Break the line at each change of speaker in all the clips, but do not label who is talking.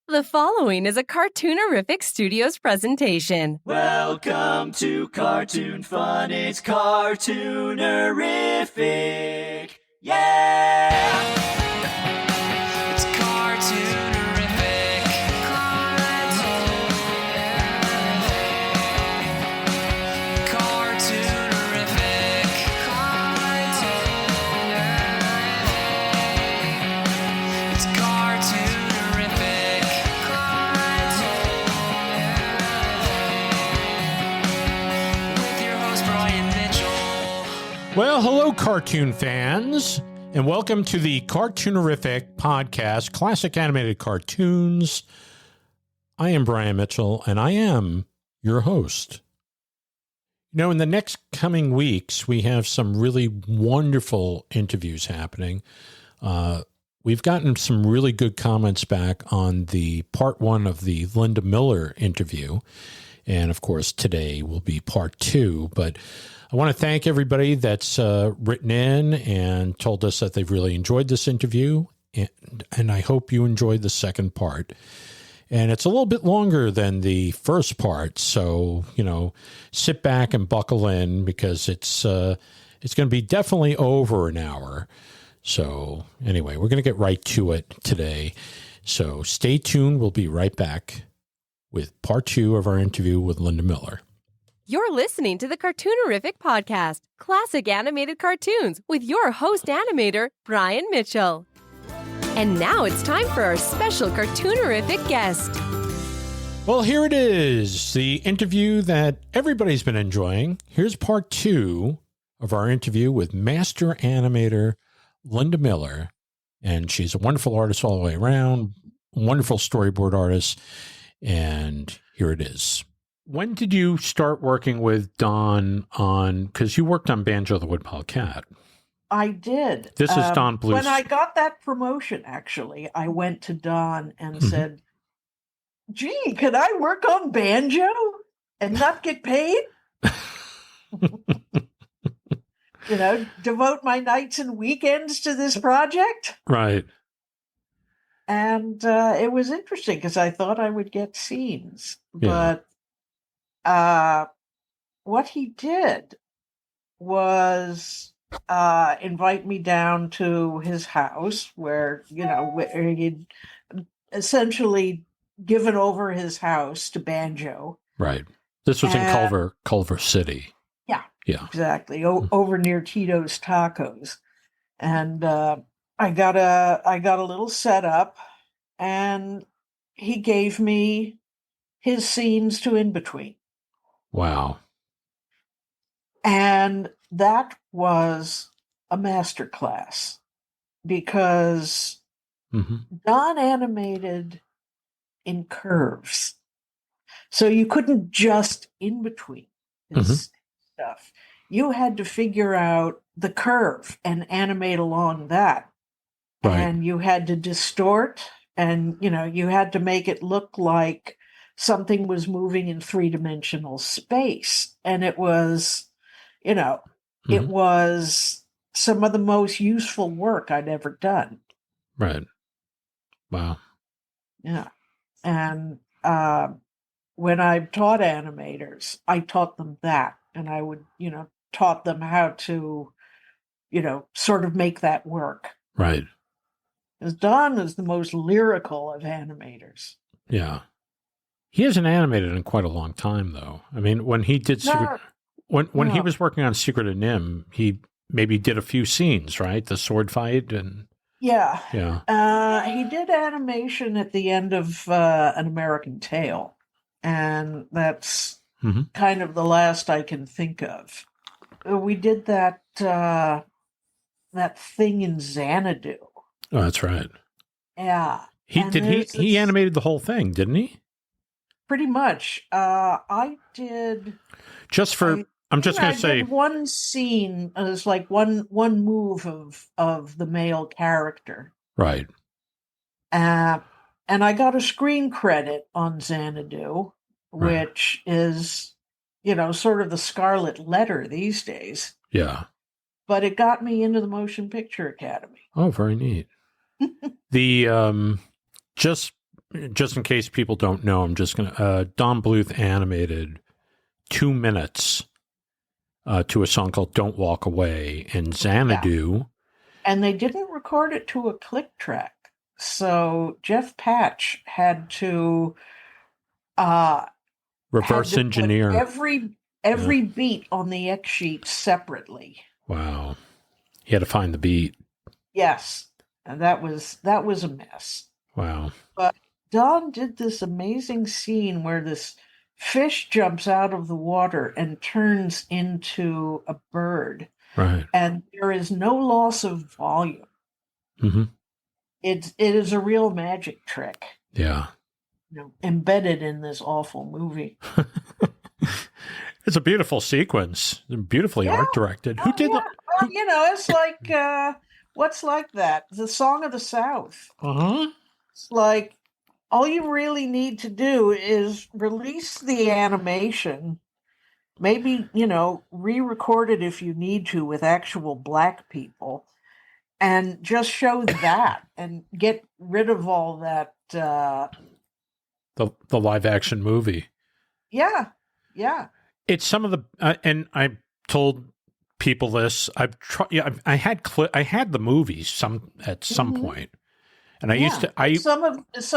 The following is a Cartoonerific Studios presentation.
Welcome to Cartoon Fun, it's Cartoonerific. Yeah! It's Cartoonerific. Cartoonerific. It's Cartoonerific. With your host Brian Mitchell.
Well, hello, cartoon fans, and welcome to the Cartoonerific podcast, Classic Animated Cartoons. I am Brian Mitchell, and I am your host. You know, in the next coming weeks, we have some really wonderful interviews happening. We've gotten some really good comments back on the part one of the Linda Miller interview. And of course, today will be part two. But I want to thank everybody that's written in and told us that they've really enjoyed this interview. And I hope you enjoyed the second part. And it's a little bit longer than the first part. So, you know, sit back and buckle in because it's going to be definitely over an hour. So anyway, we're going to get right to it today. So stay tuned. We'll be right back with part two of our interview with Linda Miller.
You're listening to the Cartoonerific podcast, Classic Animated Cartoons, with your host animator, Brian Mitchell. And now it's time for our special Cartoonerific guest.
Well, here it is, the interview that everybody's been enjoying. Here's part two of our interview with master animator Linda Miller. And she's a wonderful artist all the way around, wonderful storyboard artist. And here it is. When did you start working with Don on, because you worked on Banjo the Woodpile Cat?
I did.
This is Don Bluth.
When I got that promotion, actually, I went to Don and said, gee, could I work on Banjo and not get paid? You know, devote my nights and weekends to this project?
Right.
And it was interesting because I thought I would get scenes.
Yeah.
But what he did was invite me down to his house where, you know, where he'd essentially given over his house to Banjo.
Right. This was in Culver City.
Yeah.
Yeah.
Exactly. Over near Tito's Tacos. And I got a little setup, and he gave me his scenes to in between.
Wow.
And that was a masterclass because Don animated in curves. So you couldn't just in between his stuff. You had to figure out the curve and animate along that.
Right.
And you had to distort, and, you know, you had to make it look like something was moving in three-dimensional space. And it was, you know, it was some of the most useful work I'd ever done.
Right. Wow.
Yeah. And when I taught animators, I taught them that. And I would, you know, taught them how to, you know, sort of make that work.
Right.
Because Don is the most lyrical of animators.
Yeah. He hasn't animated in quite a long time, though. I mean, when he did when he was working on Secret of NIMH, he maybe did a few scenes, right? The sword fight and
yeah.
Yeah.
He did animation at the end of An American Tail, and that's kind of the last I can think of. We did that thing in Xanadu.
Oh, that's right.
Yeah.
He animated the whole thing, didn't he?
Pretty much. I did.
I'm just going to say
did one scene. It was like one move of the male character.
Right.
And I got a screen credit on Xanadu, which is, you know, sort of the scarlet letter these days.
Yeah.
But it got me into the Motion Picture Academy.
Oh, very neat. The just just in case people don't know, I'm just going to, Don Bluth animated 2 minutes to a song called Don't Walk Away in Xanadu.
Yeah. And they didn't record it to a click track. So Jeff Patch had to
Reverse engineer.
Every beat on the X sheet separately.
Wow. He had to find the beat.
Yes. And that was a mess.
Wow.
But Don did this amazing scene where this fish jumps out of the water and turns into a bird.
Right.
And there is no loss of volume.
Mm-hmm.
It is a real magic trick.
Yeah.
Embedded in this awful movie.
It's a beautiful sequence, beautifully art directed. Who did that?
Well, it's like what's like that? The Song of the South.
Uh-huh.
It's like all you really need to do is release the animation, maybe, re-record it if you need to with actual black people, and just show that and get rid of all that
The live action movie.
Yeah.
It's some of the and I told people this. I've tried. Yeah, I had the movies at some point, and I used to.
Some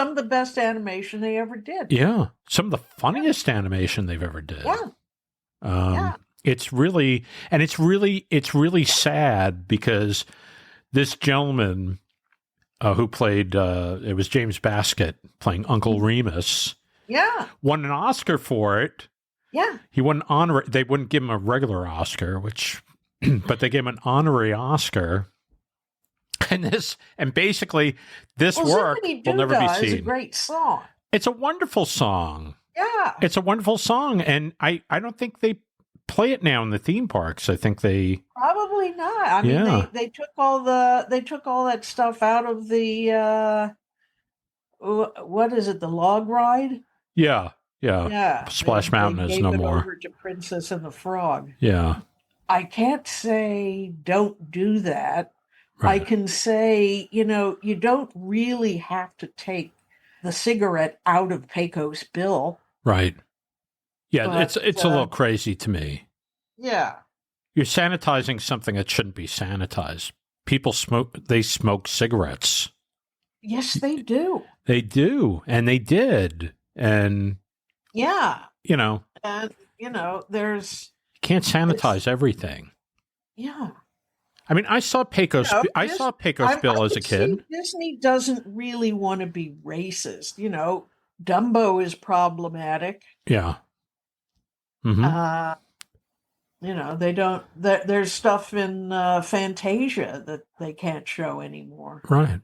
of the best animation they ever did.
Yeah, some of the funniest animation they've ever did.
Yeah.
It's really sad because this gentleman who played it was James Baskett playing Uncle Remus.
Yeah.
Won an Oscar for it.
Yeah.
He won an honor. They wouldn't give him a regular Oscar, but they gave him an honorary Oscar. And basically this work will never be seen.
It's a great song.
It's a wonderful song.
Yeah.
It's a wonderful song. And I don't think they play it now in the theme parks. I think they
probably not. I mean, they took all that stuff out of the what is it? The log ride?
Yeah. Splash Mountain is no more.
Over to Princess and the Frog.
Yeah.
I can't say don't do that.
Right.
I can say, you don't really have to take the cigarette out of Pecos Bill.
Right. Yeah,
but,
it's a little crazy to me.
Yeah.
You're sanitizing something that shouldn't be sanitized. People smoke cigarettes.
Yes, they do.
They do, and they did. And
yeah.
And
there's
you can't sanitize everything.
Yeah.
I mean, I saw Pecos Bill as a kid.
Disney doesn't really want to be racist. Dumbo is problematic.
Yeah.
Mm-hmm. They don't. There's stuff in Fantasia that they can't show anymore.
Right.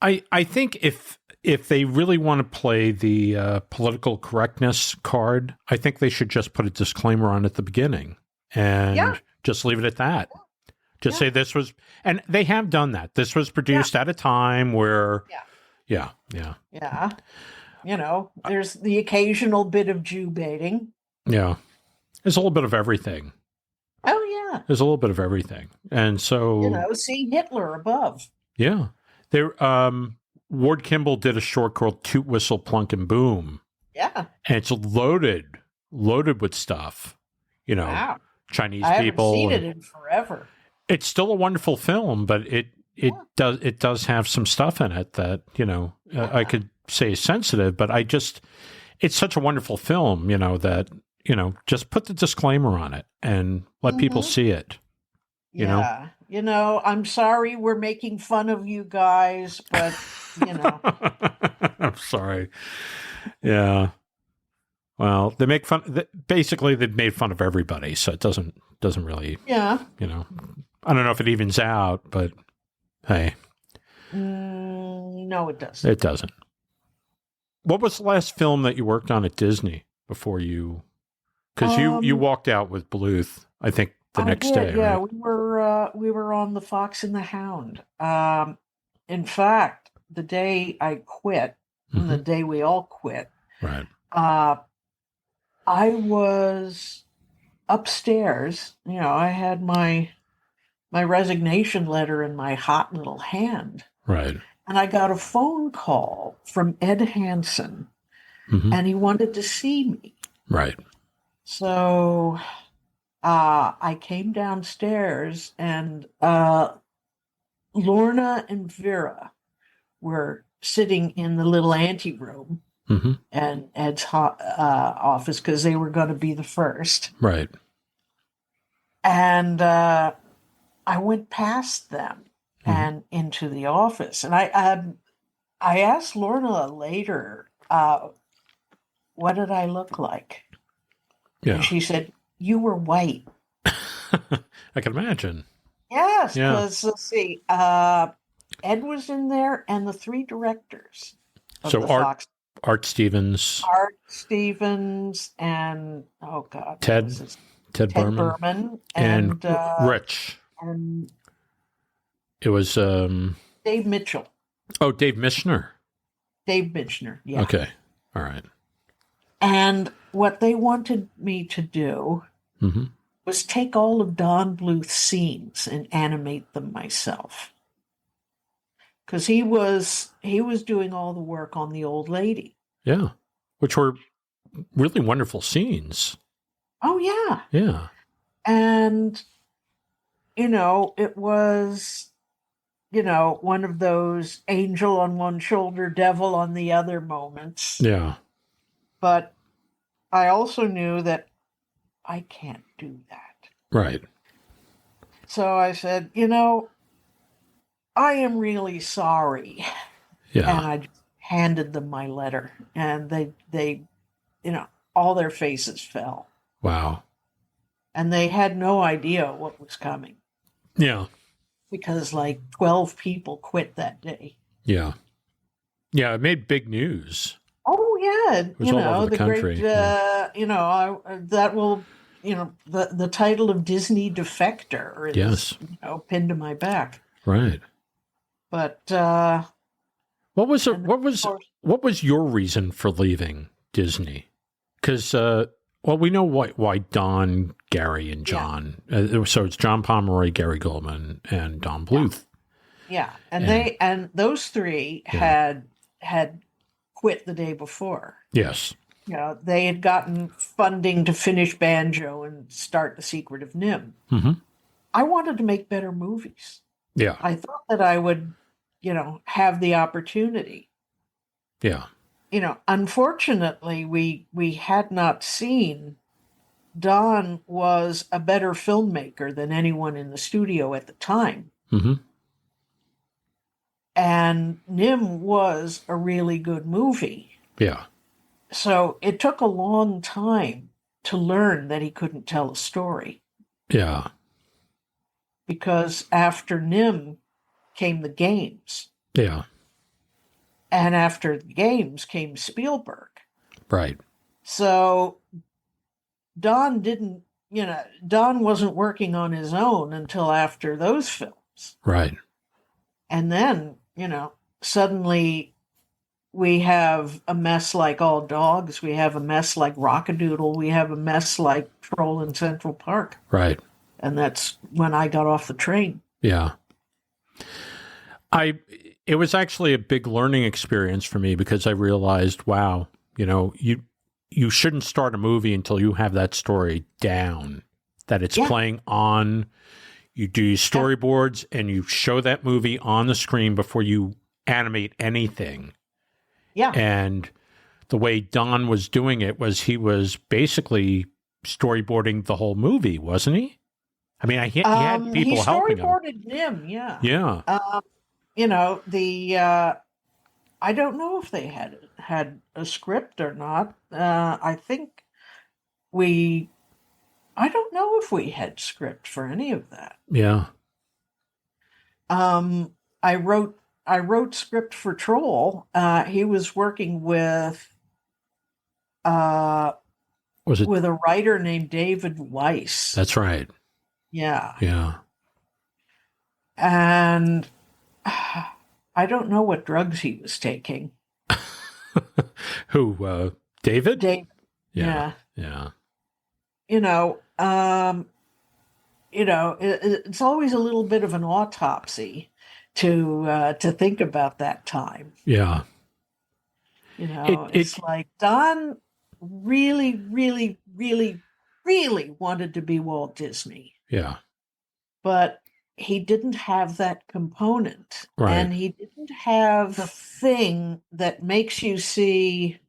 I think if they really want to play the political correctness card, I think they should just put a disclaimer on at the beginning and just leave it at that. Just say this was, and they have done that. This was produced at a time where, yeah.
There's the occasional bit of Jew baiting.
Yeah. There's a little bit of everything.
Oh, yeah.
There's a little bit of everything. And so...
see Hitler above.
Yeah. There, Ward Kimball did a short called Toot, Whistle, Plunk, and Boom.
Yeah.
And it's loaded with stuff.
Wow.
Chinese
I
people.
I haven't seen it in forever.
It's still a wonderful film, but it does have some stuff in it that, I could say is sensitive, but it's such a wonderful film, that, just put the disclaimer on it and let people see it. You know?
I'm sorry we're making fun of you guys, but,
I'm sorry. Yeah. Well, they make fun. Basically, they've made fun of everybody, so it doesn't really.
Yeah.
I don't know if it evens out, but hey.
No, it doesn't.
It doesn't. What was the last film that you worked on at Disney before you? Because you walked out with Bluth, I think the next day.
Yeah,
right?
we were on The Fox and the Hound. In fact, the day I quit, and the day we all quit,
right.
I was upstairs. I had my resignation letter in my hot little hand.
Right.
And I got a phone call from Ed Hansen,
Mm-hmm.
and he wanted to see me.
Right.
So I came downstairs, and Lorna and Vera were sitting in the little anteroom
Mm-hmm.
and Ed's office because they were going to be the first.
Right.
And I went past them and into the office, and I asked Lorna later, what did I look like?
Yeah.
And she said, "You were white."
I can imagine.
Yes,
Yeah.
because let's see, Ed was in there, and the three directors of
So
the Fox,
Art Stevens,
Art Stevens, and oh God, what
Ted
was his-
Ted
Ted
Berman,
Berman,
and Rich.
and
It was
Dave Mitchell.
Dave Michener.
Dave Mitchner, yeah.
Okay. All right.
And what they wanted me to do
Mm-hmm.
was take all of Don Bluth's scenes and animate them myself. Because he was doing all the work on the old lady.
Yeah. Which were really wonderful scenes.
Oh yeah.
Yeah.
And it was one of those angel on one shoulder, devil on the other moments.
Yeah.
But I also knew that I can't do that.
Right.
So I said, I am really sorry.
Yeah.
And I just handed them my letter, and they all their faces fell.
Wow.
And they had no idea what was coming,
Yeah.
because like 12 people quit that day.
Yeah. Yeah. It made big news.
Oh yeah,
It was all over the country.
great, that will, the title of Disney defector is,
Yes.
pinned to my back.
Right.
But
What was
and
what
of
was
course-
what was your reason for leaving Disney? Because we know why Don, Gary, and John. So it's John Pomeroy, Gary Goldman, and Don Bluth.
yeah, and those three had quit the day before.
Yes.
They had gotten funding to finish Banjo and start The Secret of NIMH.
Mm-hmm.
I wanted to make better movies.
Yeah.
I thought that I would, have the opportunity.
Yeah.
Unfortunately, we had not seen Don was a better filmmaker than anyone in the studio at the time.
Mm-hmm.
And NIMH was a really good movie.
Yeah.
So it took a long time to learn that he couldn't tell a story.
Yeah.
Because after NIMH came the games.
Yeah.
And after the games came Spielberg.
Right.
So Don wasn't working on his own until after those films.
Right.
And then, suddenly we have a mess like All Dogs. We have a mess like Rockadoodle. We have a mess like Troll in Central Park.
Right.
And that's when I got off the train.
Yeah. It was actually a big learning experience for me, because I realized, wow, you shouldn't start a movie until you have that story down, that it's playing on. You do your storyboards and you show that movie on the screen before you animate anything.
Yeah.
And the way Don was doing it was he was basically storyboarding the whole movie, wasn't he? I mean, he had people helping him.
He storyboarded NIMH, yeah.
Yeah.
I don't know if they had a script or not. I don't know if we had script for any of that.
Yeah.
I wrote script for Troll. He was working with with a writer named David Weiss.
That's right.
Yeah.
Yeah.
And I don't know what drugs he was taking.
Who, David?
Dave.
Yeah.
Yeah. It's always a little bit of an autopsy to think about that time.
Yeah.
It's like Don really, really, really, really wanted to be Walt Disney.
Yeah.
But he didn't have that component.
Right.
And he didn't have the thing that makes you see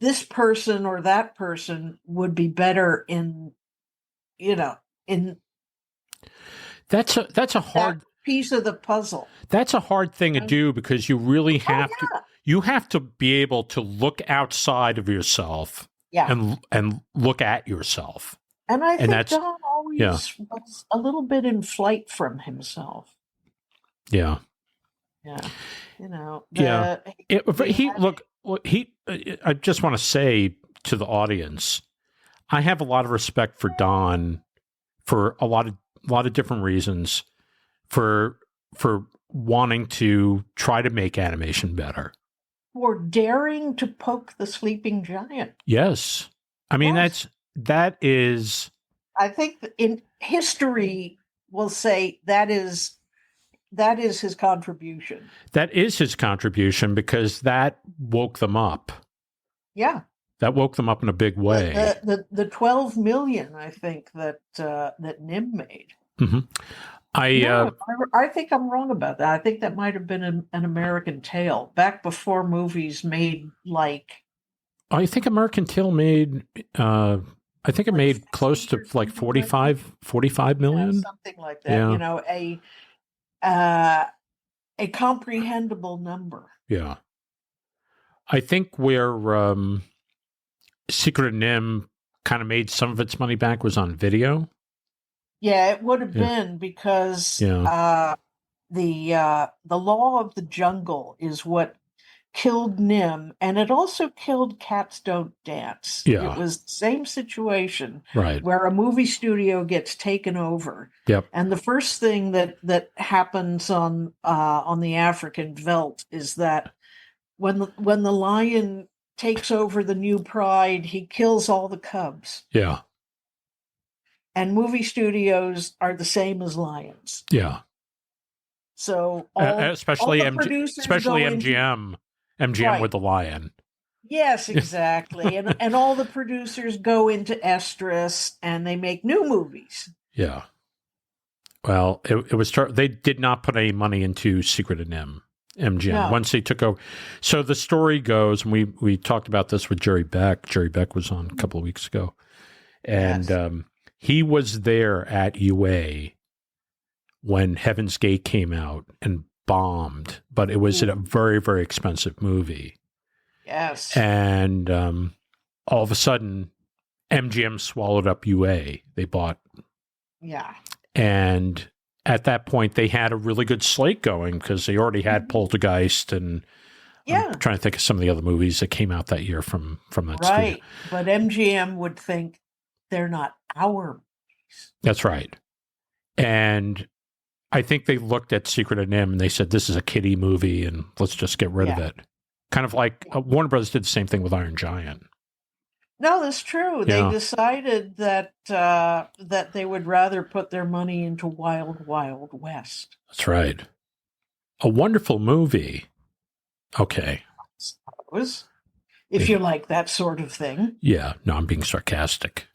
this person or that person would be better in
That's a hard
piece of the puzzle.
That's a hard thing to do because you really have you have to be able to look outside of yourself and look at yourself.
And I think Don always was a little bit in flight from himself.
Yeah.
Yeah.
I just want to say to the audience, I have a lot of respect for Don for a lot of different reasons for wanting to try to make animation better.
For daring to poke the sleeping giant.
Yes. I mean, that is...
I think in history will say that is his contribution.
That is his contribution because that woke them up.
Yeah.
That woke them up in a big way.
The 12 million, I think, that NIMH made.
Mm-hmm.
I think I'm wrong about that. I think that might have been an American Tail back before movies made like.
I think American Tail made. I think it made close to like 45 million,
something like that. Yeah. A comprehensible number.
Yeah, I think where Secret of NIMH kind of made some of its money back was on video.
Yeah, it would have been because the law of the jungle is what killed NIMH, and it also killed Cats Don't Dance.
Yeah.
It was the same situation,
right,
where a movie studio gets taken over.
Yep.
And the first thing that happens on the African veldt is that when the lion takes over the new pride, he kills all the cubs.
Yeah.
And movie studios are the same as lions.
Yeah.
So
especially
MGM
right. With the lion.
Yes, exactly. and all the producers go into estrus and they make new movies.
Yeah. Well, it was they did not put any money into Secret of NIMH. MGM once they took over. So the story goes, and we talked about this with Jerry Beck. Jerry Beck was on a couple of weeks ago, and he was there at UA when Heaven's Gate came out and bombed, but it was a very, very expensive movie.
Yes.
And all of a sudden, MGM swallowed up UA. They bought.
Yeah.
And at that point, they had a really good slate going because they already had Poltergeist and I'm trying to think of some of the other movies that came out that year from that studio.
Right. But MGM would think they're not our movies.
That's right. And I think they looked at Secret of NIMH and they said, this is a kiddie movie and let's just get rid of it. Kind of like Warner Brothers did the same thing with Iron Giant.
No, that's true. They decided that they would rather put their money into Wild Wild West.
That's right. A wonderful movie. Okay.
If you like that sort of thing.
Yeah. No, I'm being sarcastic.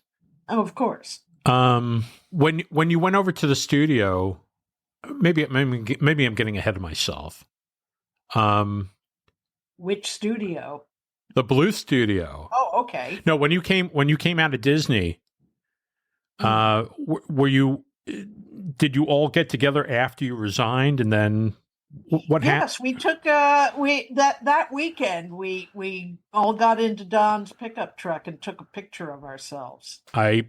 Oh, of course.
When you went over to the studio, maybe I'm getting ahead of myself.
Which studio?
The Bluth Studio.
Oh, okay.
No, when you came out of Disney, did you all get together after you resigned, and then what happened?
Yes, we took that weekend. We all got into Don's pickup truck and took a picture of ourselves.
I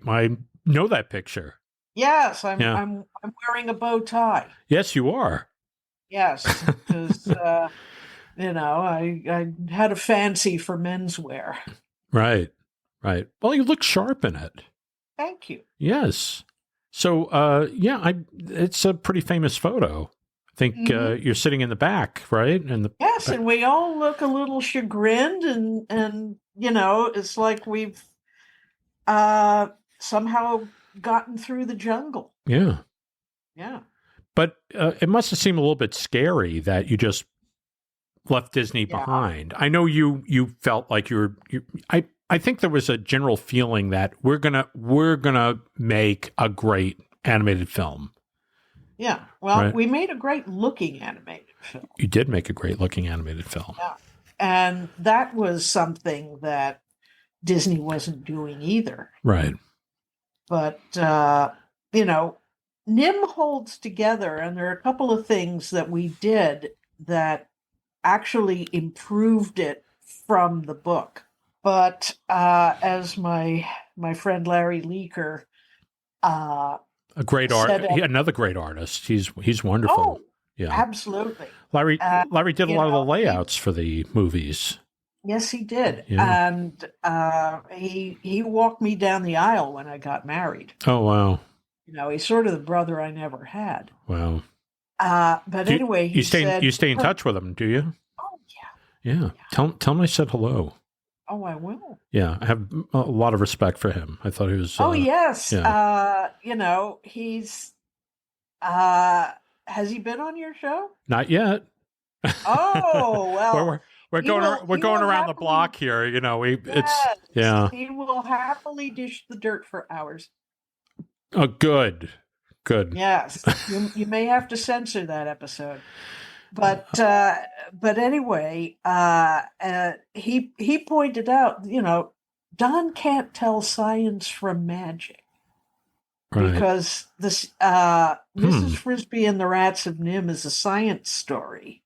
know that picture.
Yes, I'm wearing a bow tie.
Yes, you are.
Yes, because I had a fancy for menswear.
Right. Well, you look sharp in it.
Thank you.
Yes. So, it's a pretty famous photo. I think you're sitting in the back, right? And
and we all look a little chagrined, and it's like we've somehow gotten through the jungle.
Yeah.
Yeah.
But it must have seemed a little bit scary that you just left Disney behind. I know you felt like I think there was a general feeling that we're gonna make a great animated film.
Yeah. Well,
right?
we made a great looking animated film.
You did make a great looking animated film.
Yeah. And that was something that Disney wasn't doing either.
Right.
But, NIMH holds together, and there are a couple of things that we did that actually improved it from the book. But as my friend Larry Leaker,
a great another great artist. He's wonderful.
Oh, yeah, absolutely.
Larry did a lot of the layouts for the movies.
Yes, he did. Yeah. And he walked me down the aisle when I got married.
Oh, wow.
He's sort of the brother I never had.
Wow.
But anyway,
you stay in touch with him, do you?
Oh, yeah.
Yeah. Tell him I said hello.
Oh, I will.
Yeah, I have a lot of respect for him. I thought he was.
Oh, yes.
Yeah.
He's. Has he been on your show?
Not yet.
Oh, well.
We're going around the block here.
Yes, he will happily dish the dirt for hours.
Oh, good.
Yes, you may have to censor that episode, but anyway, he pointed out, Don can't tell science from magic, right? Because this Mrs. Frisbee and the Rats of NIMH is a science story,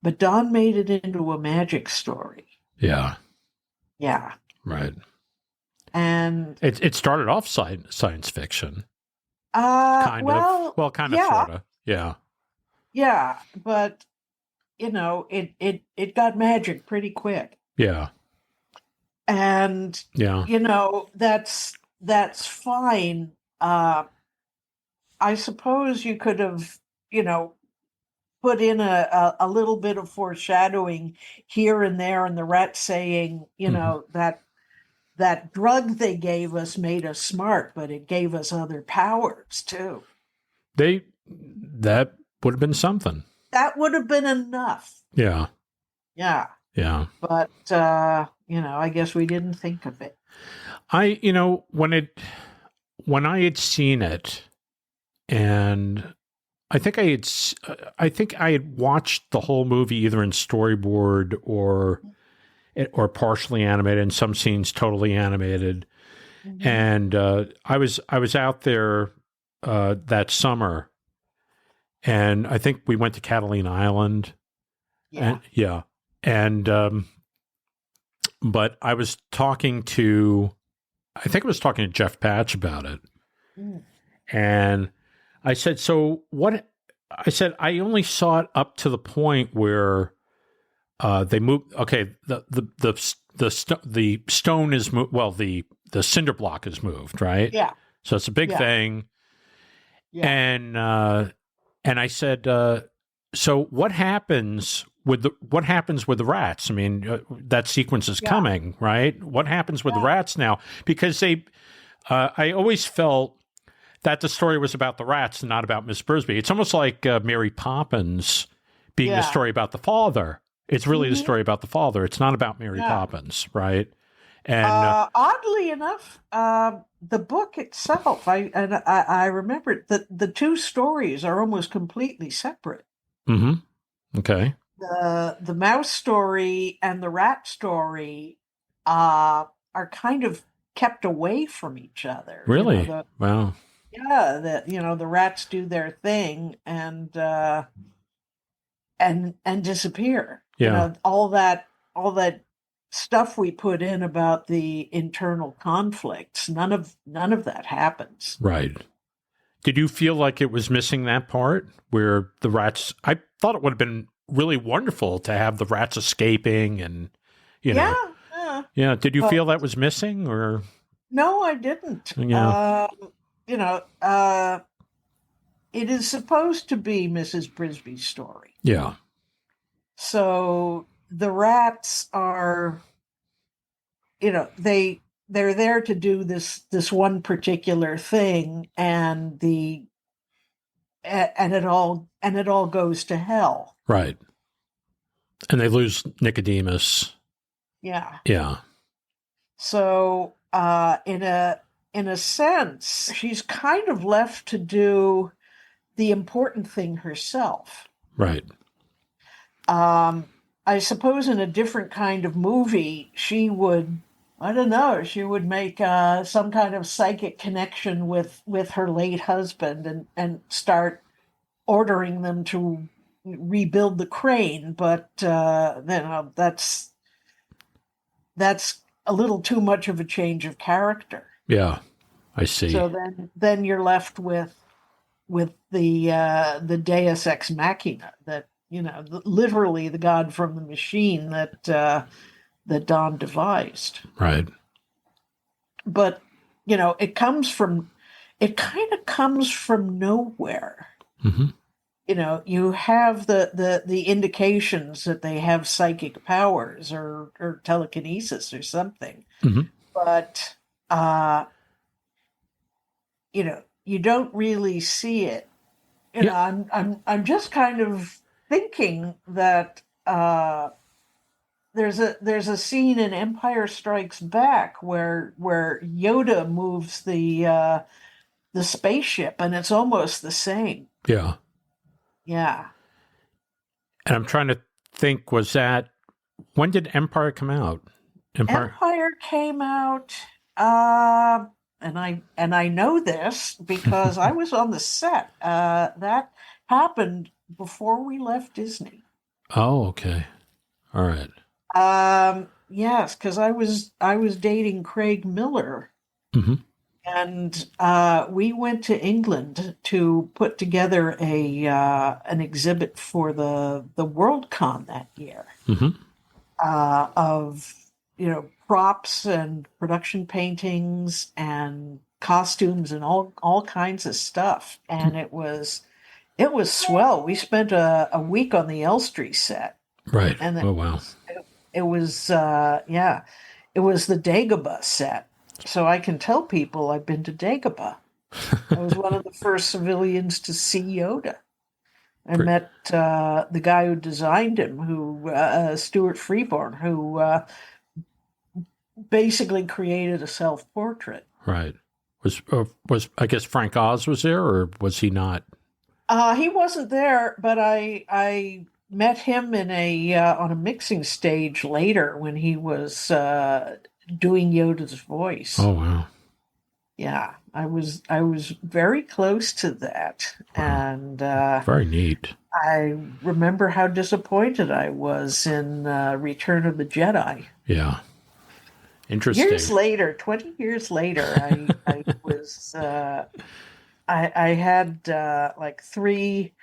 but Don made it into a magic story.
Yeah.
Yeah.
Right.
And
it started off science fiction.
Kind of,
sort of. Yeah.
Yeah, but it got magic pretty quick.
Yeah.
And that's fine. I suppose you could have, put in a little bit of foreshadowing here and there, and the rat saying, that drug they gave us made us smart, but it gave us other powers too.
That would have been something.
That would have been enough.
Yeah.
Yeah.
Yeah.
But I guess we didn't think of it.
When I had seen it, and I think I had watched the whole movie either in storyboard or partially animated, and some scenes totally animated. Mm-hmm. And I was out there that summer, and I think we went to Catalina Island.
Yeah.
But I was talking to Jeff Patch about it. Mm. And I said, so what? I said, I only saw it up to the point where they moved. Okay, the stone is moved. Well, the cinder block is moved, right?
Yeah.
So it's a big thing. Yeah. And I said, so what happens with the rats? I mean, that sequence is coming, right? What happens with the rats now? Because I always felt that the story was about the rats and not about Miss Frisbee. It's almost like Mary Poppins being the story about the father. It's really the story about the father. It's not about Mary Poppins, right? And
oddly enough, the book itself, I remember that the two stories are almost completely separate.
Mm-hmm. Okay.
The mouse story and the rat story are kind of kept away from each other.
Really? Wow.
Yeah, the rats do their thing and disappear.
Yeah.
All that stuff we put in about the internal conflicts, none of that happens.
Right. Did you feel like it was missing that part where the rats? I thought it would have been really wonderful to have the rats escaping and Yeah. Did you feel that was missing or?
No, I didn't.
Yeah.
It is supposed to be Mrs. Frisbee's story.
Yeah.
So the rats are, they're there to do this one particular thing, and the and it all goes to hell.
Right. And they lose Nicodemus.
Yeah.
Yeah.
So in a sense, she's kind of left to do the important thing herself.
Right.
I suppose in a different kind of movie, she would, I don't know, she would make some kind of psychic connection with her late husband and start ordering them to rebuild the crane. But that's a little too much of a change of character.
Yeah. I see.
So then you're left with the Deus ex machina, that literally the God from the machine that Don devised.
Right.
But it kind of comes from nowhere.
Mm-hmm.
You have the indications that they have psychic powers or telekinesis or something,
Mm-hmm.
but you don't really see it. I'm just kind of thinking that there's a scene in Empire Strikes Back where Yoda moves the spaceship, and it's almost the same.
Yeah.
Yeah.
And I'm trying to think, when did Empire come out?
Empire came out, and I know this because I was on the set. That happened before we left Disney.
Oh, okay. All right.
Yes, because I was dating Craig Miller,
Mm-hmm.
and we went to England to put together an exhibit for the Worldcon that year,
Mm-hmm.
of props and production paintings and costumes and all kinds of stuff, and it was swell. We spent a week on the Elstree set.
Right.
And
Oh, wow.
it was it was the Dagobah set. So I can tell people I've been to Dagobah. I was one of the first civilians to see Yoda. I met the guy who designed him, Stuart Freeborn, who basically created a self-portrait.
Right. Was I guess Frank Oz was there, or was he not?
He wasn't there, but I met him on a mixing stage later when he was doing Yoda's voice.
Oh, wow.
Yeah, I was very close to that,
Wow.
and
Very neat.
I remember how disappointed I was in Return of the Jedi.
Yeah. Interesting.
20 years later, I was I had like 3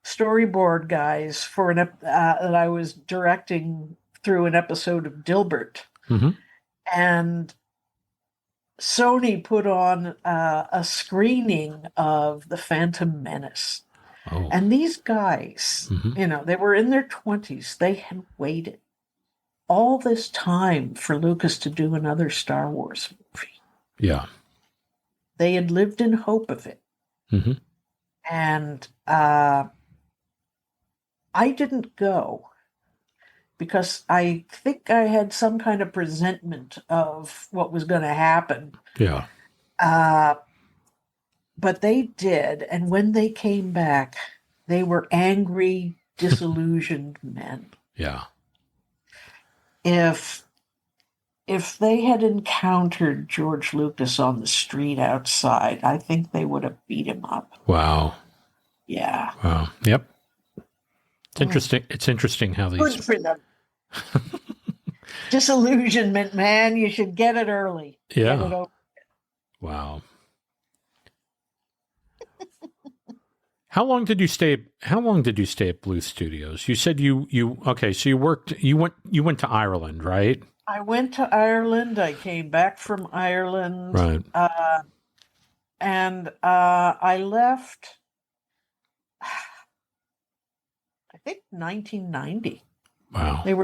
storyboard guys for that I was directing through an episode of Dilbert,
Mm-hmm.
and Sony put on a screening of The Phantom Menace.
Oh.
And these guys,
Mm-hmm.
they were in their 20s. They had waited all this time for Lucas to do another Star Wars movie.
Yeah.
They had lived in hope of it.
Mm-hmm.
And I didn't go because I think I had some kind of presentiment of what was going to happen.
Yeah.
But they did. And when they came back, they were angry, disillusioned men.
Yeah.
If they had encountered George Lucas on the street outside, I think they would have beat him up.
Wow.
Yeah.
Wow. Yep. It's interesting. It's interesting how these.
Good for them. Disillusionment, man. You should get it early.
Yeah.
Get it over.
Wow. How long did you stay at Bluth Studios? You said you okay, so you went to Ireland, right?
I went to Ireland. I came back from Ireland.
Right.
And I left, I think, 1990.
Wow.
They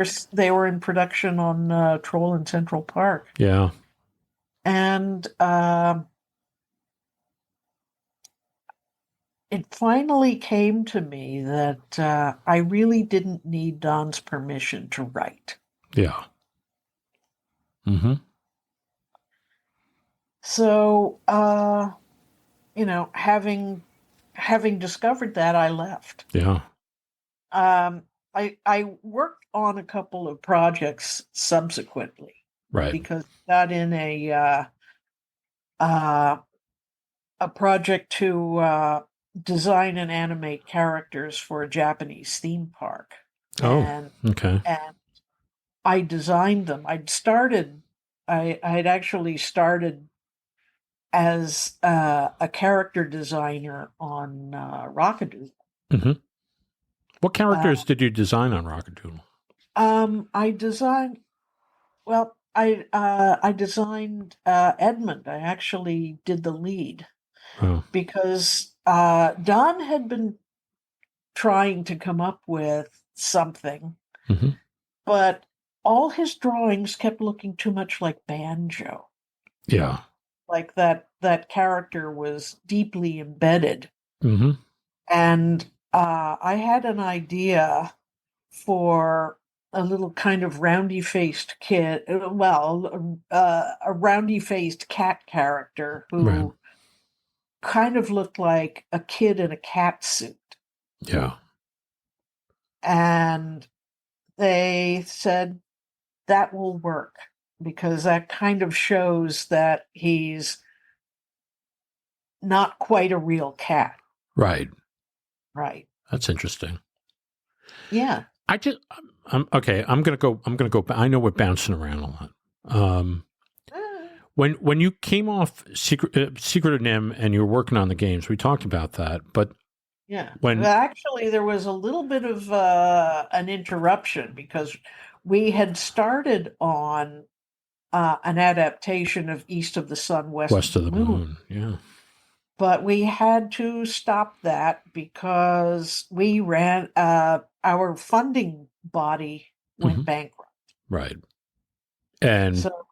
were in production on Troll in Central Park.
Yeah.
And it finally came to me that I really didn't need Don's permission to write.
Yeah. Mm-hmm.
So, having discovered that, I left.
Yeah.
I worked on a couple of projects subsequently
Right.
because I got in a project to design and animate characters for a Japanese theme park.
Oh,
And
okay.
I designed them. I'd actually started as a character designer on Rockadoodle.
Mm-hmm. What characters did you design on Rockadoodle?
I designed. Well, I designed Edmund. I actually did the lead because Don had been trying to come up with something,
mm-hmm.
but all his drawings kept looking too much like Banjo.
Yeah.
Like that character was deeply embedded.
Mm-hmm.
And I had an idea for a little kind of roundy-faced kid, a roundy-faced cat character who kind of looked like a kid in a cat suit.
Yeah.
And they said, that will work because that kind of shows that he's not quite a real cat.
Right.
Right.
That's interesting.
Yeah.
I'm gonna go. I know we're bouncing around a lot. When you came off Secret of NIMH and you were working on the games, we talked about that. But
yeah, actually, there was a little bit of an interruption because we had started on an adaptation of East of the Sun, West of the Moon.
Yeah.
But we had to stop that because we ran our funding body went bankrupt.
Right. And so,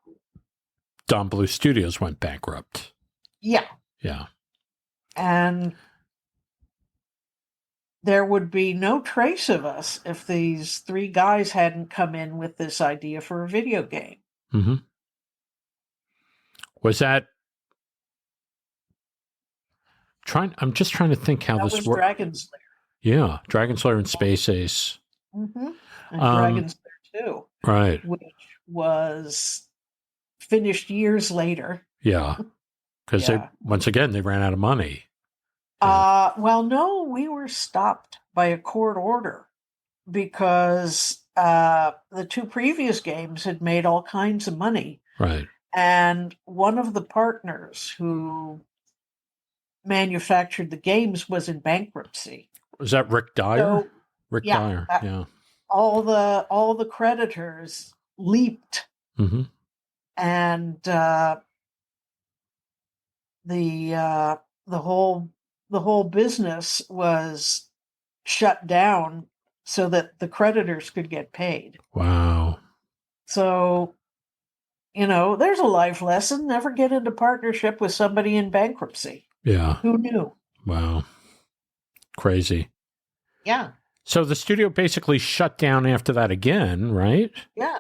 Don Bluth Studios went bankrupt.
Yeah.
Yeah.
And there would be no trace of us if these three guys hadn't come in with this idea for a video game.
Mm-hmm. Was that I'm just trying to think how this worked.
Dragon Slayer.
Yeah, Dragon Slayer and Space Ace.
Mm-hmm. And Dragon Slayer 2.
Right.
Which was finished years later.
Yeah. Because once again, they ran out of money.
Well, no, we were stopped by a court order because the two previous games had made all kinds of money.
Right.
And one of the partners who manufactured the games was in bankruptcy.
Was that Rick Dyer?
So,
Rick Dyer, yeah.
All the creditors leaped, and the whole business was shut down so that the creditors could get paid.
Wow.
So, there's a life lesson: never get into partnership with somebody in bankruptcy.
Yeah.
Who knew?
Wow. Crazy.
Yeah.
So the studio basically shut down after that again, right?
Yeah.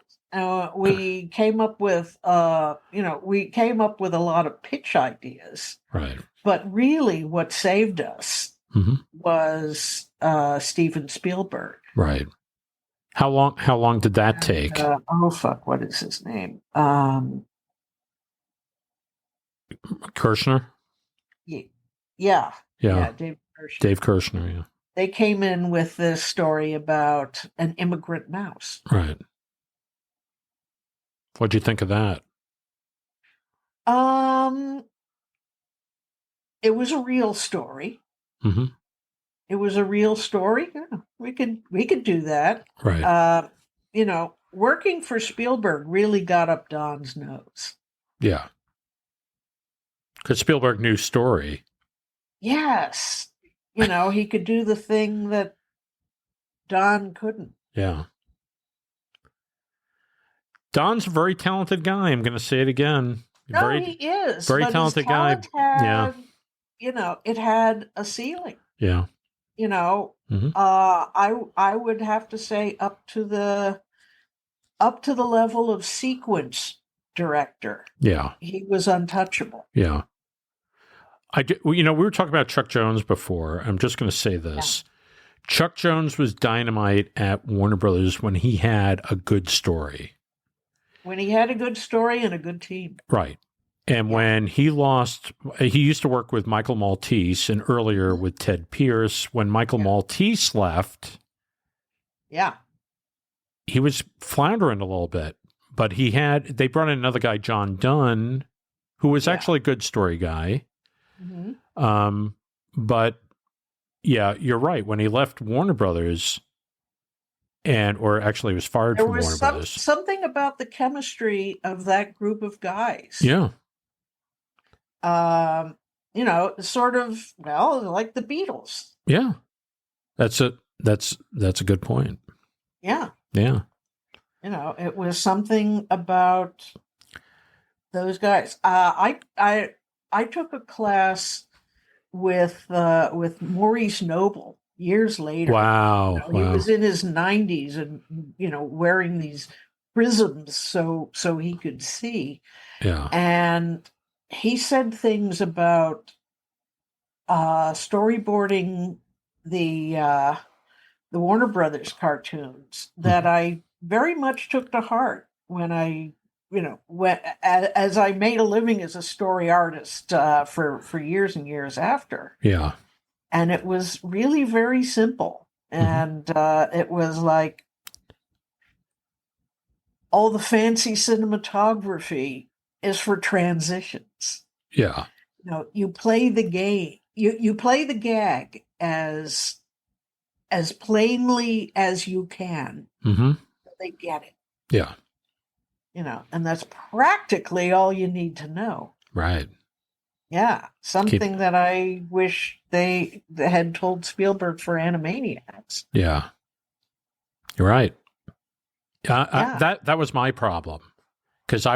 We came up with a lot of pitch ideas.
Right.
But really what saved us was Steven Spielberg.
Right. How long did that take?
What is his name?
Kirshner?
Yeah, Dave Kirshner.
Dave Kirshner, yeah.
They came in with this story about an immigrant mouse.
Right. What'd you think of that?
It was a real story.
Mm-hmm.
It was a real story. Yeah, we could do that.
Right.
Working for Spielberg really got up Don's nose.
Yeah. Because Spielberg knew story.
Yes. He could do the thing that Don couldn't.
Yeah. Don's a very talented guy. I'm going to say it again.
No, he is.
Very talented guy.
It had a ceiling.
Yeah.
You know,
Mhm.
I would have to say up to the level of sequence director.
Yeah.
He was untouchable.
Yeah. We were talking about Chuck Jones before. I'm just going to say this. Chuck Jones was dynamite at Warner Brothers when he had a good story.
When he had a good story and a good team.
Right. And when he used to work with Michael Maltese and earlier with Ted Pierce. When Michael Maltese left, he was floundering a little bit. But they brought in another guy, John Dunn, who was actually a good story guy. Mm-hmm. But yeah, you're right. When he left Warner Brothers, or actually was fired from Warner Brothers.
Something about the chemistry of that group of guys.
Yeah.
Sort of, like the Beatles.
Yeah. That's a good point.
Yeah.
Yeah.
It was something about those guys. I took a class with Maurice Noble years later.
Wow.
He was in his 90s and wearing these prisms so he could see.
Yeah.
And he said things about storyboarding the Warner Brothers cartoons that I very much took to heart when I, as I made a living as a story artist for years and years after.
Yeah.
And it was really very simple. And it was like all the fancy cinematography is for transitions.
Yeah.
You play the game. You play the gag as plainly as you can.
Mm-hmm.
They get it.
Yeah.
And that's practically all you need to know.
Right.
Yeah. Something that I wish they had told Spielberg for Animaniacs.
Yeah. You're right. That was my problem. Because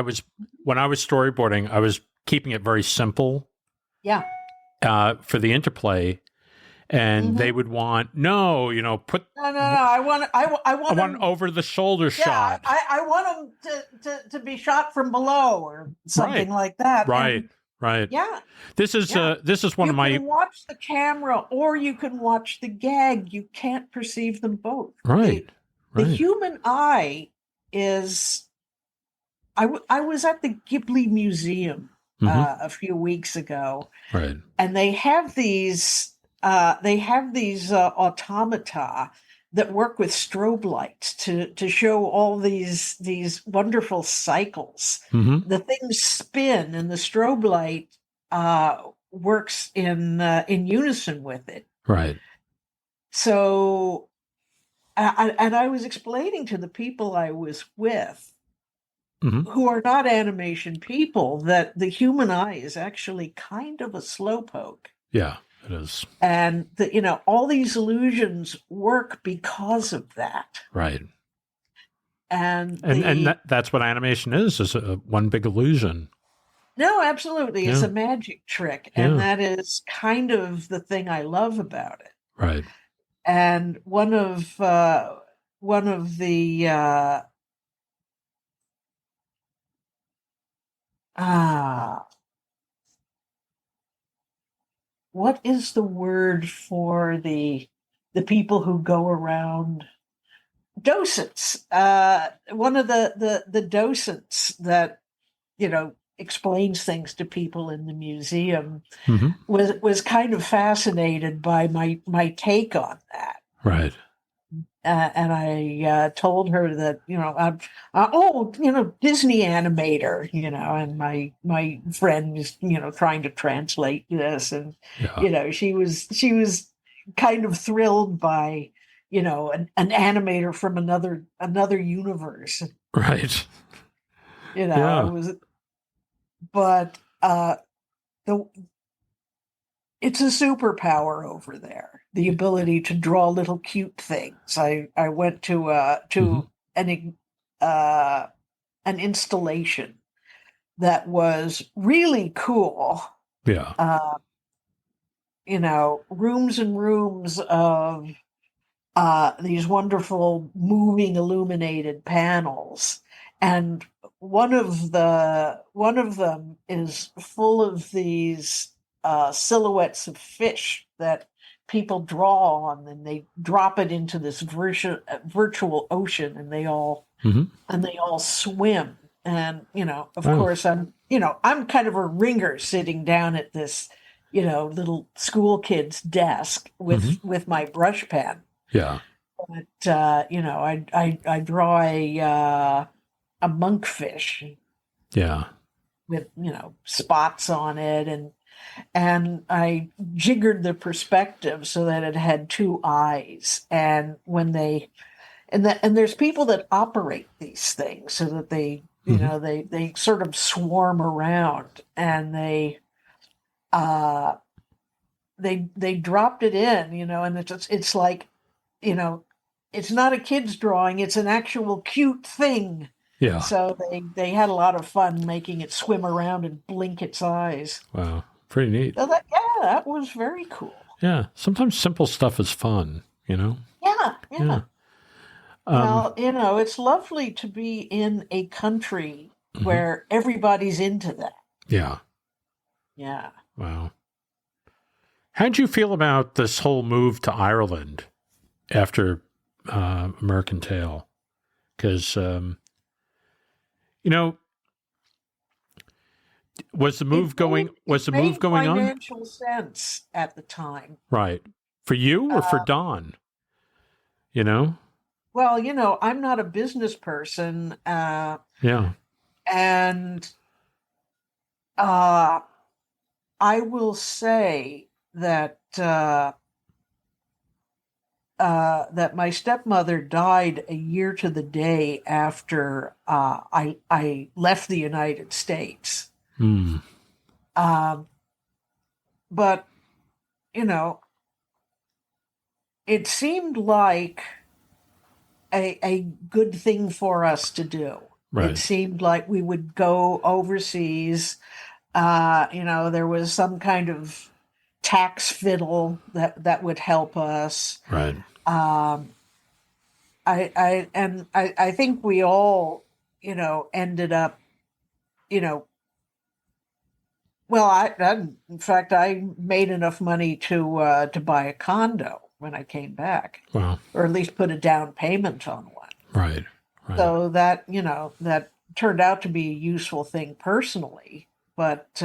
when I was storyboarding, I was keeping it very simple.
Yeah.
For the interplay. And they would want put
no. I want
over the shoulder shot.
I want them to be shot from below or something like that.
Right, right.
Yeah.
This is one of my.
You can watch the camera or you can watch the gag. You can't perceive them both.
Right.
The human eye is. I was at the Ghibli Museum a few weeks ago,
right?
And they have these. Automata that work with strobe lights to show all these wonderful cycles.
Mm-hmm.
The things spin, and the strobe light works in unison with it.
Right.
So, I was explaining to the people I was with, who are not animation people, that the human eye is actually kind of a slowpoke.
Yeah. It is.
And all these illusions work because of that.
Right.
And
that's what animation is a one big illusion.
No, absolutely. It's a magic trick. And that is kind of the thing I love about it.
Right.
And one of the what is the word for the people who go around? Docents. One of the docents that explains things to people in the museum was kind of fascinated by my take on that.
Right.
And I told her that, Disney Animator, and my friend is, trying to translate this. And, she was kind of thrilled by, an animator from another universe.
Right.
It's a superpower over there, the ability to draw little cute things. I went to an installation that was really cool.
Yeah.
rooms and rooms of these wonderful moving illuminated panels, and one of them is full of these silhouettes of fish that people draw on, and they drop it into this virtual ocean, and they all swim. And of course, I'm kind of a ringer sitting down at this little school kid's desk with my brush pen.
Yeah.
But I draw a monkfish.
Yeah.
With spots on it, and I jiggered the perspective so that it had two eyes. And when and there's people that operate these things so that they they sort of swarm around, and they dropped it in, and it's like, it's not a kid's drawing, it's an actual cute thing.
Yeah.
So they had a lot of fun making it swim around and blink its eyes.
Wow. Pretty neat.
So that was very cool.
Yeah. Sometimes simple stuff is fun,
Yeah. Well, it's lovely to be in a country where everybody's into that.
Yeah.
Yeah.
Wow. How'd you feel about this whole move to Ireland after American Tail? Because, was the move going on?
Financial sense at the time.
Right. For you or for Don?
Well, I'm not a business person.
Yeah.
And I will say that that my stepmother died a year to the day after I left the United States. But it seemed like a good thing for us to do.
Right.
It seemed like we would go overseas. There was some kind of tax fiddle that would help us.
Right.
I think we all, ended up, well, in fact, I made enough money to buy a condo when I came back.
Wow.
Or at least put a down payment on one.
Right.
So that, that turned out to be a useful thing personally, but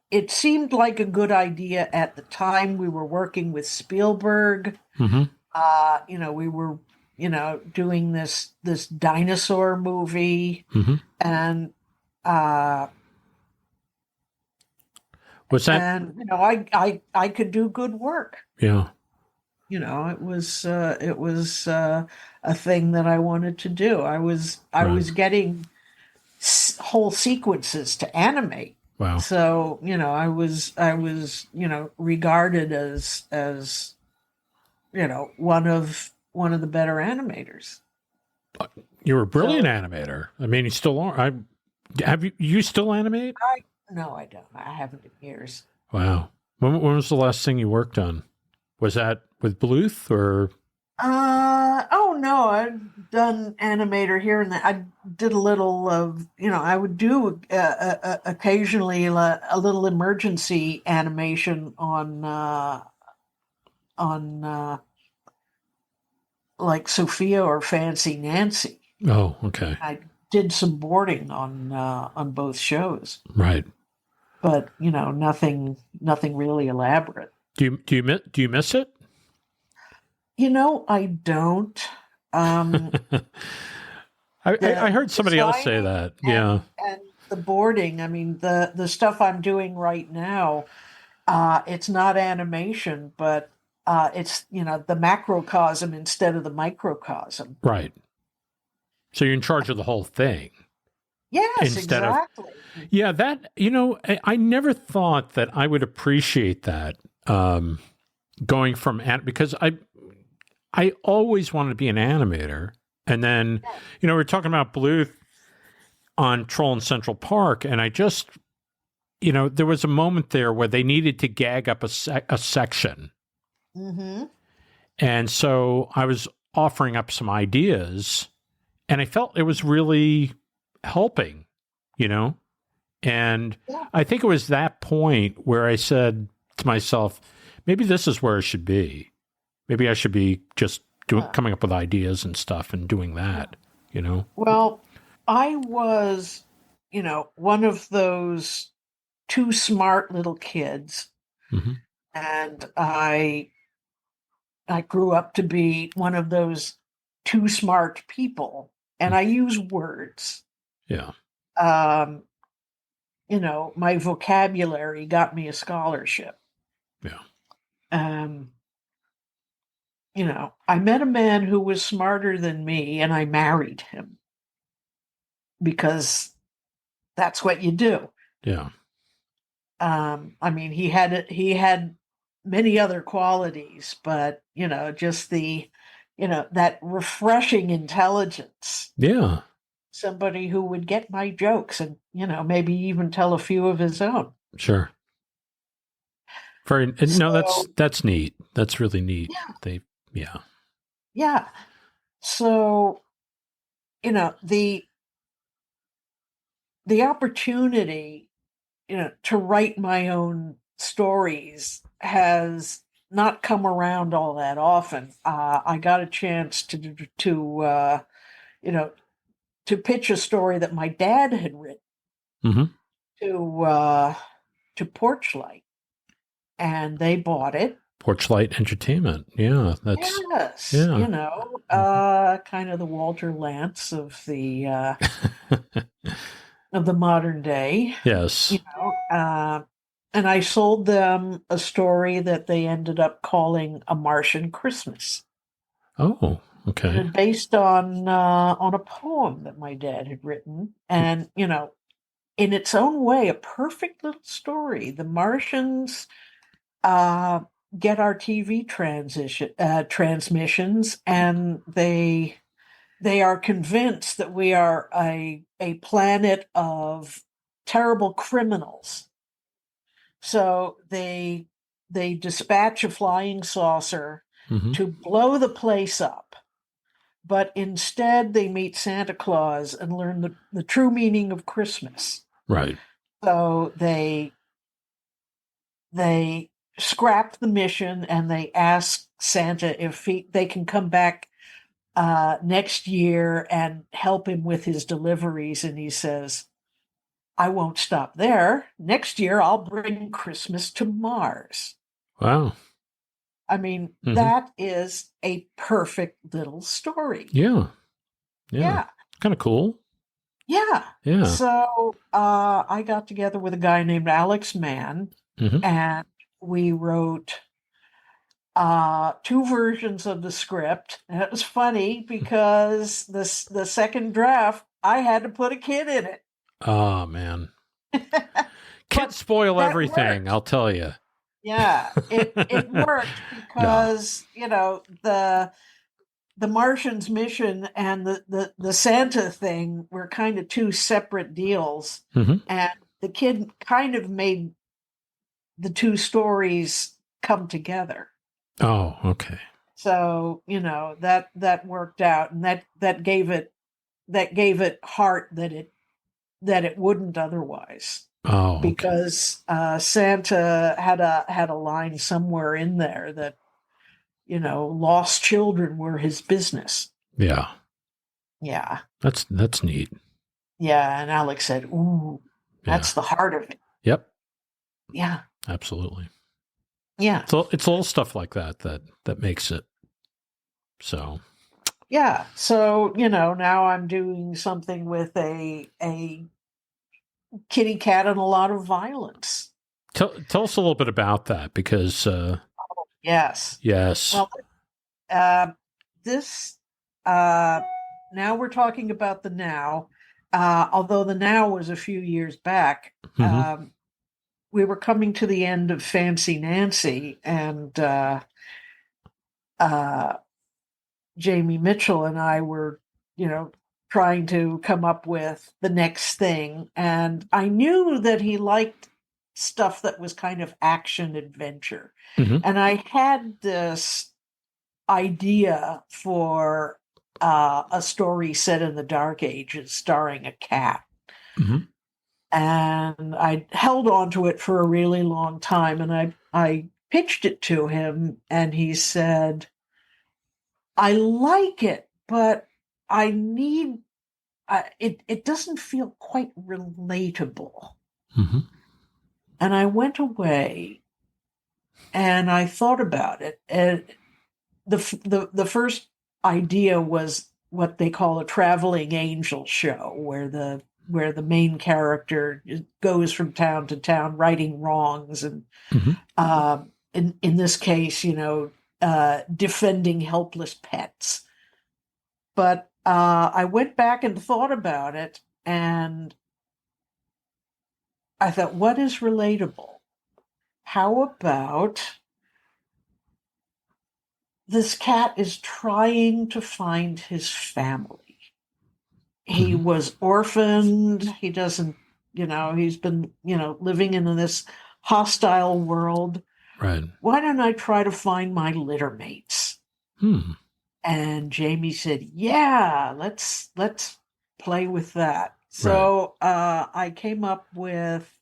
it seemed like a good idea at the time. We were working with Spielberg. We were, doing this dinosaur movie, and
was that?
And I could do good work.
Yeah.
It was a thing that I wanted to do. I was getting whole sequences to animate.
Wow.
So I was regarded as one of the better animators.
You're a brilliant animator. I mean, you still are. You still animate?
No, I don't. I haven't in years.
Wow. When was the last thing you worked on? Was that with Bluth or?
Oh no, I've done Animator here and there. I did a little of, I would do occasionally a little emergency animation on like Sophia or Fancy Nancy.
Oh, okay.
I did some boarding on both shows.
Right.
But nothing really elaborate.
Do you miss it?
I don't.
I heard somebody else say that. Yeah.
And the boarding, I mean, the stuff I'm doing right now, it's not animation, but it's, the macrocosm instead of the microcosm.
Right. So you're in charge of the whole thing.
Yes, exactly.
Yeah, that, I never thought that I would appreciate that going from, because I always wanted to be an animator. And then, we're talking about Bluth on Troll in Central Park, and I just there was a moment there where they needed to gag up a section.
Mm-hmm.
And so I was offering up some ideas, and I felt it was really helping, And
Yeah.
I think it was that point where I said to myself, maybe this is where it should be. Maybe I should be just coming up with ideas and stuff and doing that,
Well, I was, one of those too smart little kids,
Mm-hmm.
and I grew up to be one of those too smart people, and I use words.
Yeah.
My vocabulary got me a scholarship.
Yeah.
I met a man who was smarter than me, and I married him because that's what you do.
Yeah.
He had many other qualities, but just that refreshing intelligence.
Yeah.
Somebody who would get my jokes and maybe even tell a few of his own.
Sure. No, that's neat. That's really neat.
Yeah. Yeah. So, the opportunity, to write my own stories has not come around all that often. I got a chance to pitch a story that my dad had written to Porchlight, and they bought it.
Porchlight Entertainment. Yeah,
Yes, kind of the Walter Lantz of the modern day.
Yes.
And I sold them a story that they ended up calling A Martian Christmas.
Oh, okay.
And based on a poem that my dad had written, and in its own way, a perfect little story. The Martians get our TV transmissions, and they are convinced that we are a planet of terrible criminals. So they dispatch a flying saucer to blow the place up. But instead, they meet Santa Claus and learn the true meaning of Christmas.
Right.
So they scrap the mission, and they ask Santa if they can come back next year and help him with his deliveries. And he says, I won't stop there. Next year, I'll bring Christmas to Mars.
Wow.
That is a perfect little story.
Yeah. Kind of cool.
Yeah.
Yeah.
So I got together with a guy named Alex Mann, and we wrote 2 versions of the script. And it was funny because the second draft, I had to put a kid in it.
Oh, man. Kids spoil everything, I'll tell you.
Yeah, it worked because, the Martians mission and the Santa thing were kind of 2 separate deals. And the kid kind of made the 2 stories come together.
Oh, okay.
So, that worked out, and that gave it heart that it wouldn't otherwise.
Oh, okay.
Because Santa had a line somewhere in there that, lost children were his business.
Yeah.
Yeah.
That's neat.
Yeah, and Alex said, "Ooh, that's the heart of it."
Yep.
Yeah.
Absolutely.
Yeah.
So it's little stuff like that makes it. So.
Yeah. So, now I'm doing something with a kitty cat and a lot of violence.
Tell us a little bit about that, because
Yes. Well, this now we're talking about the now. Although the now was a few years back. We were coming to the end of Fancy Nancy, and Jamie Mitchell and I were, trying to come up with the next thing. And I knew that he liked stuff that was kind of action adventure.
Mhm.
And I had this idea for a story set in the Dark Ages starring a cat.
Mhm.
And I held on to it for a really long time. And I pitched it to him, and he said, I like it, but I need it doesn't feel quite relatable.
Mhm.
And I went away and I thought about it. And the first idea was what they call a traveling angel show, where the main character goes from town to town righting wrongs, and
Mhm.
in this case, defending helpless pets. But I went back and thought about it, and I thought, what is relatable? How about this cat is trying to find his family? He
Mhm.
was orphaned. He doesn't, he's been, living in this hostile world.
Right.
Why don't I try to find my litter mates?
Hmm.
And Jamie said, yeah, let's play with that.
Right.
So I came up with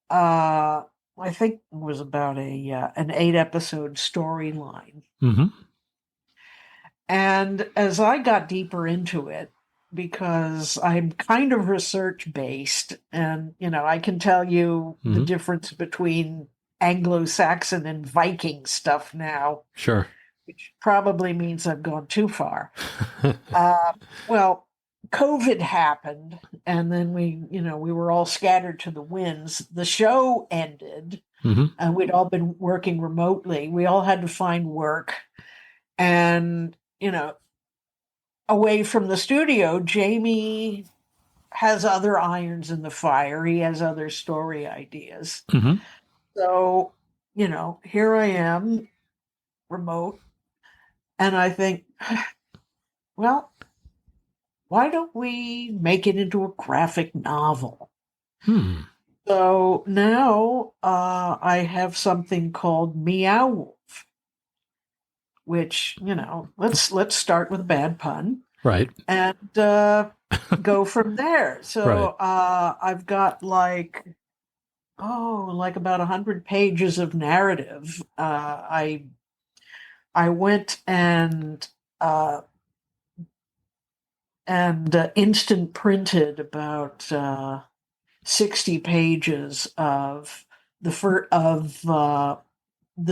I think it was about an 8-episode storyline.
Mhm.
And as I got deeper into it, because I'm kind of research based, and I can tell you the
Mhm.
difference between Anglo-Saxon and Viking stuff now,
Sure.
which probably means I've gone too far. Well, COVID happened, and then we were all scattered to the winds. The show ended,
Mhm.
and we'd all been working remotely. We all had to find work, and away from the studio, Jamie has other irons in the fire. He has other story ideas.
Mhm.
So, here I am, remote, and I think, well, why don't we make it into a graphic novel?
Hmm.
So now I have something called Meow Wolf, which, let's start with a bad pun
Right.
and go from there. So
Right.
I've got like about 100 pages of narrative. I went uh, and instant printed about 60 pages of the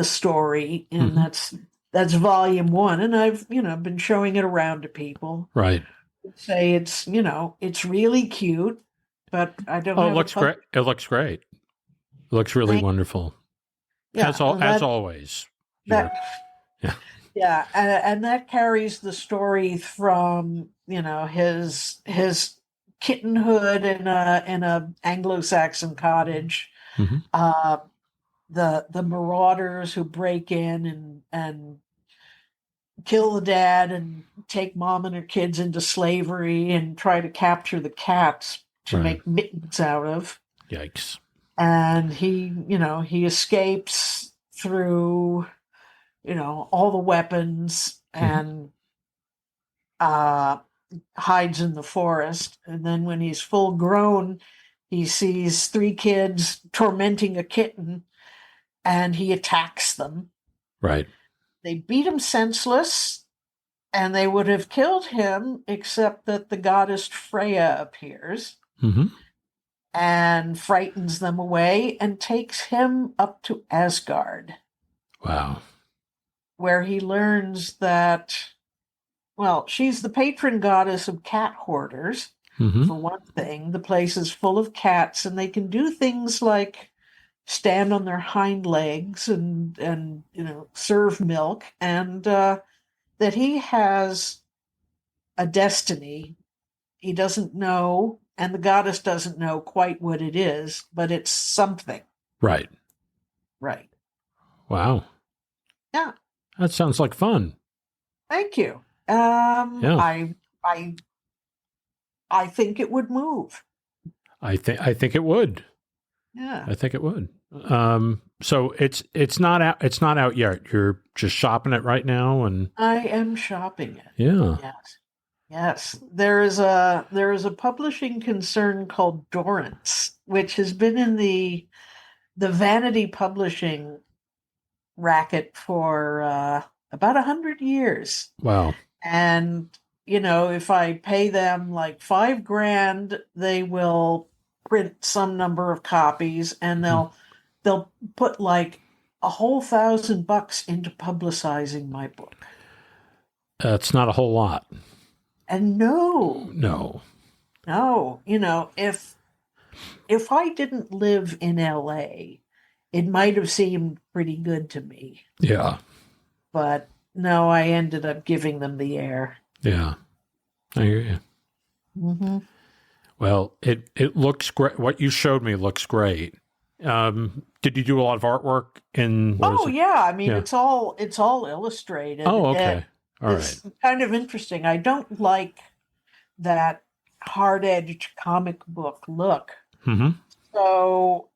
story, and
Mhm.
that's volume 1, and I've been showing it around to people.
Right.
Say it's really cute, but I don't
Oh, it
have a
looks great. It looks great. It looks really
thing.
wonderful.
Yeah, and
As always.
that
Yeah.
yeah, and that carries the story from his kittenhood in a Anglo-Saxon cottage,
Mhm.
uh, the marauders who break in and kill the dad and take mom and her kids into slavery and try to capture the cats to
Right.
make mittens out of.
Yikes.
And he escapes through, all the weapons,
Mhm.
and hides in the forest. And then when he's full grown, he sees 3 kids tormenting a kitten, and he attacks them.
Right.
They beat him senseless, and they would have killed him, except that the goddess Freya appears
Mhm.
and frightens them away and takes him up to Asgard,
Wow.
where he learns that, well, she's the patron goddess of cat hoarders.
Mhm.
For one thing, the place is full of cats, and they can do things like stand on their hind legs and serve milk, and that he has a destiny. He doesn't know, and the goddess doesn't know quite what it is, but it's something.
Right.
Right.
Wow.
Yeah.
That sounds like fun.
Thank you.
Yeah.
I think it would move.
I think it would.
Yeah.
I think it would. So it's not out. It's not out yet. You're just shopping it right now, and
I am shopping it.
yeah.
Yes. Yes. There is a publishing concern called Dorrance, which has been in the vanity publishing racket for about 100 years.
Wow.
And, if I pay them like $5,000, they will print some number of copies, and they'll put like a whole $1,000 into publicizing my book.
It's not a whole lot.
And
No.
if I didn't live in LA, it might have seemed pretty good to me.
Yeah.
But no, I ended up giving them the air.
Yeah. I hear you.
Mm-hmm.
Well, it looks great. What you showed me looks great. Did you do a lot of artwork in?
Yeah. I mean,
Yeah.
it's all illustrated.
Oh, okay. All
It's kind of interesting. I don't like that hard-edged comic book look.
Mm-hmm.
So,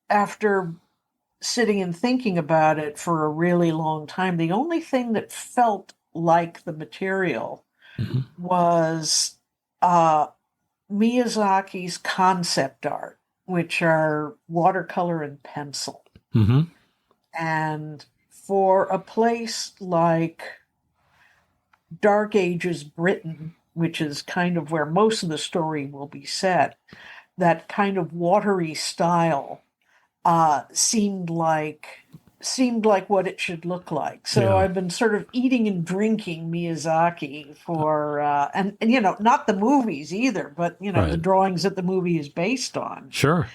after sitting and thinking about it for a really long time, the only thing that felt like the material
Mm-hmm.
was Miyazaki's concept art, which are watercolor and pencil.
Mm-hmm.
And for a place like Dark Ages Britain, which is kind of where most of the story will be set, that kind of watery style seemed like what it should look like. So
Yeah.
I've been sort of eating and drinking Miyazaki for and not the movies either, but the
Right.
drawings that the movie is based on.
Sure.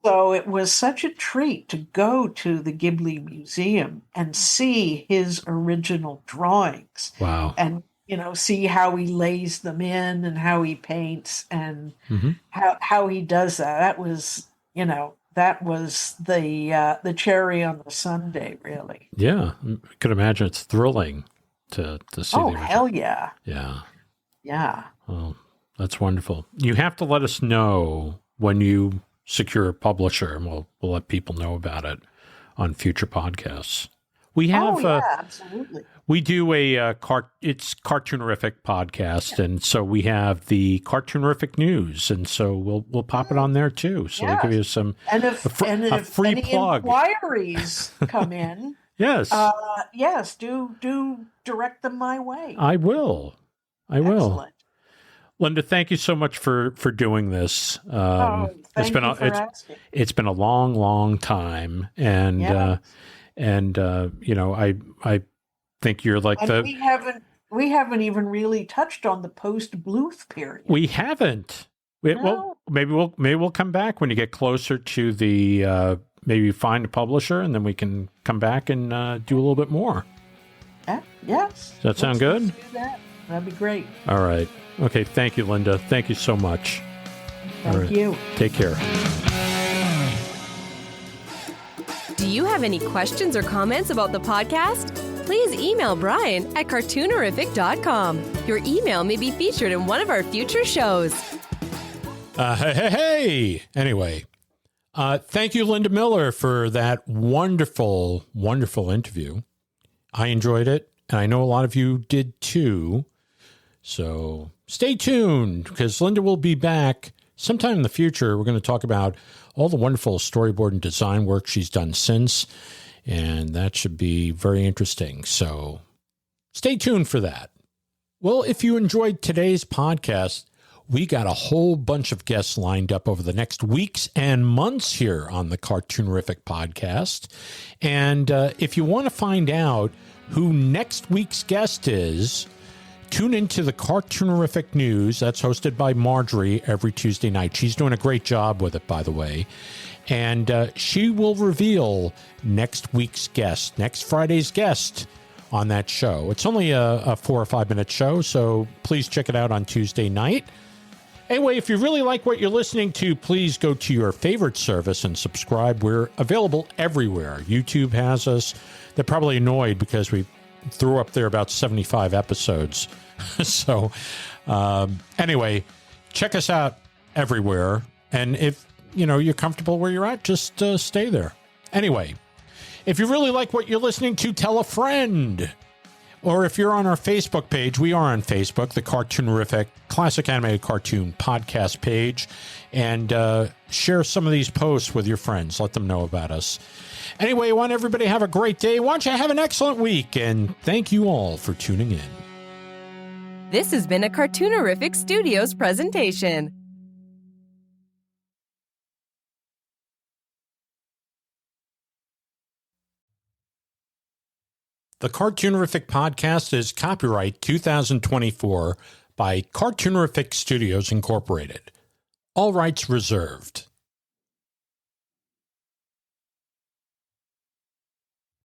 So it was such a treat to go to the Ghibli Museum and see his original drawings.
Wow.
And see how he lays them in and how he paints and
Mm-hmm.
how he does that. That was the cherry on the sundae, really.
Yeah. I could imagine it's thrilling to see.
Oh,
the original.
hell yeah.
Yeah.
Yeah.
Oh, that's wonderful. You have to let us know when you secure a publisher, and we'll let people know about it on future podcasts. We have
absolutely.
we do it's Cartoonerific podcast, and so we have the Cartoonerific news, and so we'll pop it on there too. So we'll give you some
And if
a free
any
plug.
inquiries come in,
Yes,
yes, do direct them my way.
I will.
Excellent.
Linda, thank you so much for doing this.
Thank you for asking.
It's been a long time, and
Yeah.
I think you're like
And we haven't even really touched on the post Bluth period.
we haven't. Well, maybe we'll come back when you get closer to the maybe find a publisher, and then we can come back and do a little bit more.
Yes.
Does that sound good?
Let's do that. That'd be great.
All right. Okay. Thank you, Linda. Thank you so much. All
Thank
right.
you.
Take care.
Do you have any questions or comments about the podcast? Please email Brian at cartoonerific.com. Your email may be featured in one of our future shows.
Hey. Anyway, thank you, Linda Miller, for that wonderful interview. I enjoyed it, and I know a lot of you did too. So stay tuned, because Linda will be back sometime in the future. We're going to talk about all the wonderful storyboard and design work she's done since, and that should be very interesting. So stay tuned for that. Well, if you enjoyed today's podcast, we got a whole bunch of guests lined up over the next weeks and months here on the Cartoonerific podcast. And if you want to find out who next week's guest is, tune into the Cartoonerific News. That's hosted by Marjorie every Tuesday night. She's doing a great job with it, by the way. And she will reveal next week's guest, next Friday's guest on that show. It's only a 4 or 5 minute show, so please check it out on Tuesday night. Anyway, if you really like what you're listening to, please go to your favorite service and subscribe. We're available everywhere. YouTube has us. They're probably annoyed because we threw up there about 75 episodes. So anyway, check us out everywhere. And if you're comfortable where you're at, just stay there. Anyway, if you really like what you're listening to, tell a friend. Or if you're on our Facebook page, we are on Facebook, the Cartoonerific Classic Animated Cartoon podcast page, and share some of these posts with your friends. Let them know about us. Anyway, I want everybody to have a great day. Why don't you have an excellent week, and thank you all for tuning in.
This has been a Cartoonerific Studios presentation.
The Cartoonerific podcast is copyright 2024 by Cartoonerific Studios Incorporated. All rights reserved.